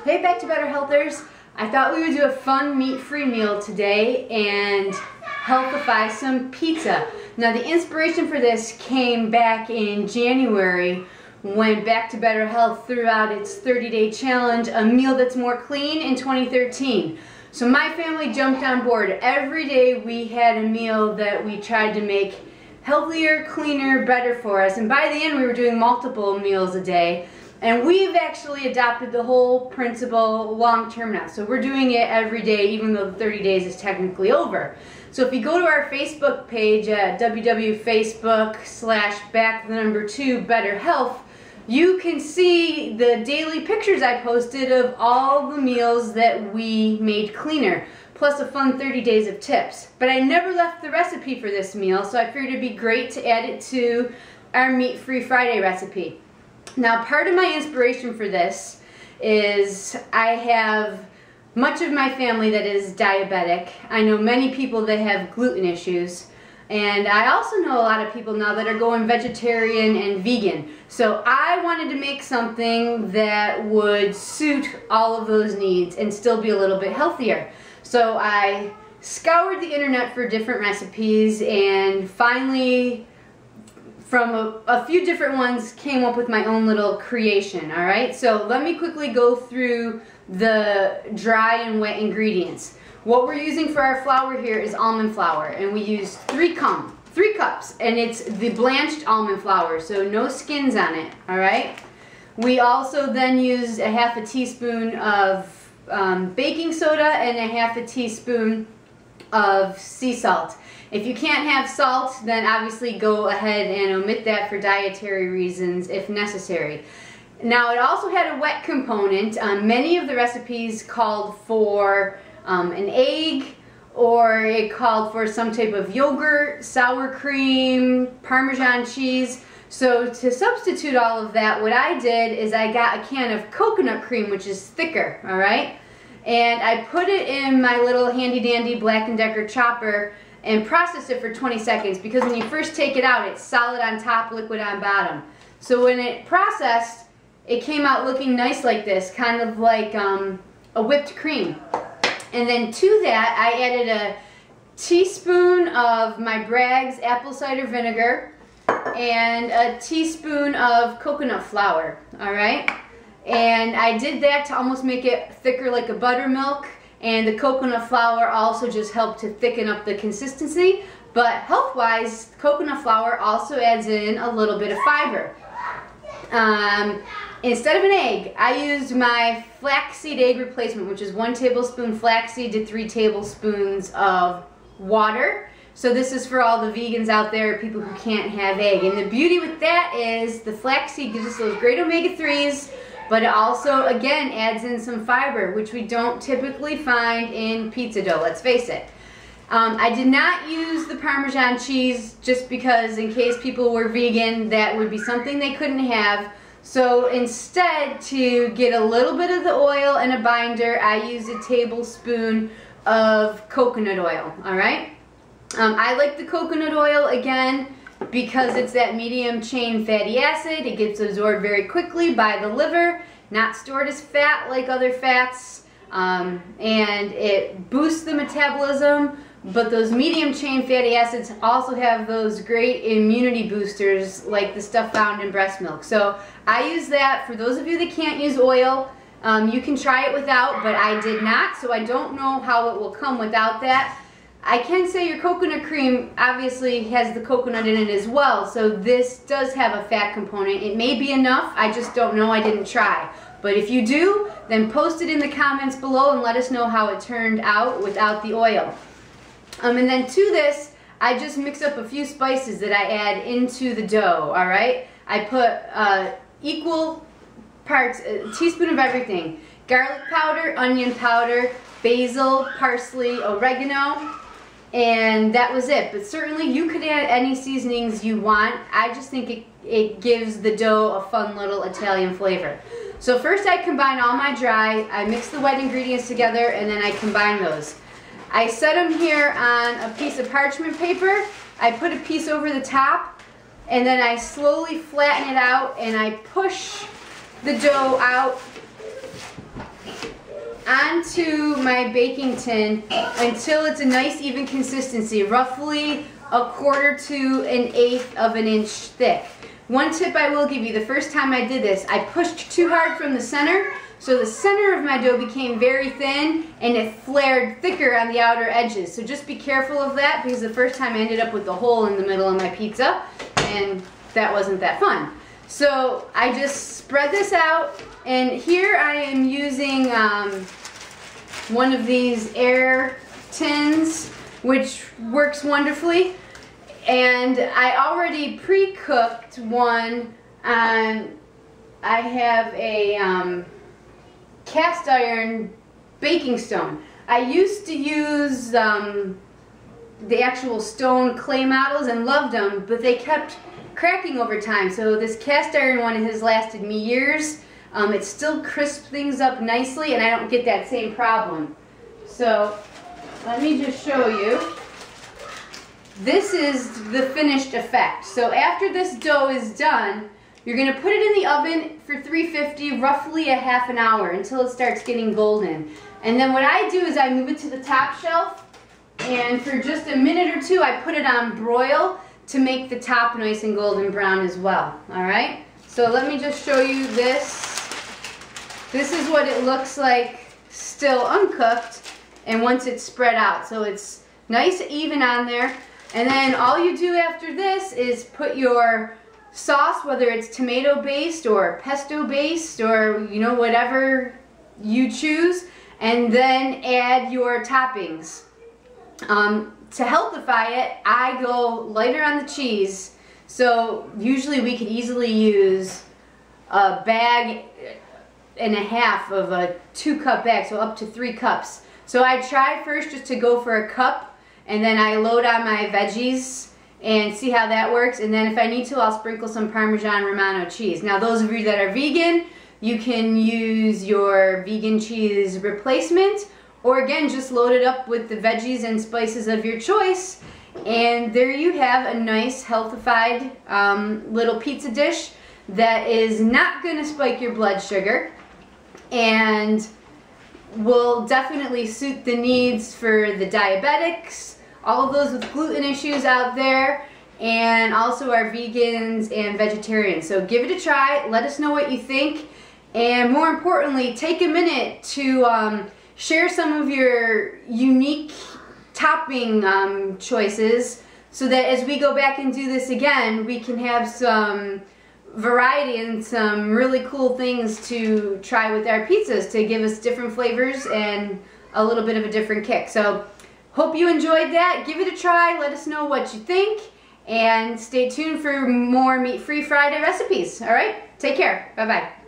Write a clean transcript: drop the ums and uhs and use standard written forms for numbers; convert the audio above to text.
Hey, Back to Better Healthers. I thought we would do a fun meat-free meal today and healthify some pizza. Now, the inspiration for this came back in January when Back to Better Health threw out its 30-day challenge, a meal that's more clean, in 2013. So my family jumped on board. Every day we had a meal that we tried to make healthier, cleaner, better for us. And by the end we were doing multiple meals a day. And we've actually adopted the whole principle long-term now. So we're doing it every day, even though the 30 days is technically over. So if you go to our Facebook page at www.facebook.com/Back2BetterHealth, you can see the daily pictures I posted of all the meals that we made cleaner, plus a fun 30 days of tips. But I never left the recipe for this meal, so I figured it'd be great to add it to our Meat-Free Friday recipe. Now, part of my inspiration for this is I have much of my family that is diabetic. I know many people that have gluten issues. And I also know a lot of people now that are going vegetarian and vegan. So I wanted to make something that would suit all of those needs and still be a little bit healthier. So I scoured the internet for different recipes and finally, from a few different ones, came up with my own little creation, alright? So let me quickly go through the dry and wet ingredients. What we're using for our flour here is almond flour, and we use 3 cups, and it's the blanched almond flour, so no skins on it, alright? We also then use a half a teaspoon of baking soda and a half a teaspoon of sea salt. If you can't have salt, then obviously go ahead and omit that for dietary reasons if necessary. Now, it also had a wet component. Many of the recipes called for an egg, or it called for some type of yogurt, sour cream, Parmesan cheese. So to substitute all of that, what I did is I got a can of coconut cream, which is thicker, alright? And I put it in my little handy dandy Black & Decker chopper and processed it for 20 seconds, because when you first take it out, it's solid on top, liquid on bottom. So when it processed, it came out looking nice like this, kind of like a whipped cream. And then to that, I added a teaspoon of my Bragg's apple cider vinegar and a teaspoon of coconut flour, alright? And I did that to almost make it thicker like a buttermilk, and the coconut flour also just helped to thicken up the consistency. But health-wise, coconut flour also adds in a little bit of fiber. Instead of an egg, I used my flaxseed egg replacement, which is 1 tablespoon flaxseed to 3 tablespoons of water. So this is for all the vegans out there, people who can't have egg. And the beauty with that is the flaxseed gives us those great omega-3s, but it also, again, adds in some fiber, which we don't typically find in pizza dough, let's face it. I did not use the Parmesan cheese just because in case people were vegan, that would be something they couldn't have. So instead, to get a little bit of the oil and a binder, I used a tablespoon of coconut oil, alright? I like the coconut oil, again, because it's that medium chain fatty acid. It gets absorbed very quickly by the liver, not stored as fat like other fats, and it boosts the metabolism. But those medium chain fatty acids also have those great immunity boosters like the stuff found in breast milk. So I use that. For those of you that can't use oil, you can try it without, but I did not, so I don't know how it will come without that. I can say your coconut cream obviously has the coconut in it as well, so this does have a fat component. It may be enough, I just don't know, I didn't try. But if you do, then post it in the comments below and let us know how it turned out without the oil. And then to this, I just mix up a few spices that I add into the dough, alright? I put equal parts, a teaspoon of everything. Garlic powder, onion powder, basil, parsley, oregano, and that was it. But certainly you could add any seasonings you want. I just think it gives the dough a fun little Italian flavor. So first I combine all my dry, I mix the wet ingredients together, and then I combine those. I set them here on a piece of parchment paper. I put a piece over the top, and then I slowly flatten it out, and I push the dough out onto my baking tin until it's a nice even consistency, roughly 1/4 to 1/8 of an inch thick. One tip I will give you, the first time I did this, I pushed too hard from the center, so the center of my dough became very thin and it flared thicker on the outer edges. So just be careful of that, because the first time I ended up with a hole in the middle of my pizza, and that wasn't that fun. So I just spread this out, and here I am using one of these air tins, which works wonderfully. And I already pre-cooked one. I have a cast iron baking stone. I used to use the actual stone clay models and loved them, but they kept cracking over time. So this cast iron one has lasted me years. It still crisps things up nicely, and I don't get that same problem. So let me just show you. This is the finished effect. So after this dough is done, you're going to put it in the oven for 350, roughly a half an hour, until it starts getting golden. And then what I do is I move it to the top shelf, and for just a minute or two I put it on broil to make the top nice and golden brown as well. Alright, so let me just show you this. This is what it looks like still uncooked, and once it's spread out. So it's nice even on there. And then all you do after this is put your sauce, whether it's tomato based or pesto based or whatever you choose, and then add your toppings. To healthify it, I go lighter on the cheese. So usually we could easily use a bag and a half of a 2-cup bag, so up to 3 cups. So I try first just to go for a cup, and then I load on my veggies and see how that works. And then if I need to, I'll sprinkle some Parmesan Romano cheese. Now those of you that are vegan, you can use your vegan cheese replacement, or again, just load it up with the veggies and spices of your choice. And there you have a nice healthified little pizza dish that is not going to spike your blood sugar and will definitely suit the needs for the diabetics, all of those with gluten issues out there, and also our vegans and vegetarians. So give it a try, let us know what you think, and more importantly, take a minute to share some of your unique topping choices, so that as we go back and do this again, we can have some variety and some really cool things to try with our pizzas to give us different flavors and a little bit of a different kick. So hope you enjoyed that. Give it a try, let us know what you think, and stay tuned for more meat-free Friday recipes. Alright, take care. Bye-bye.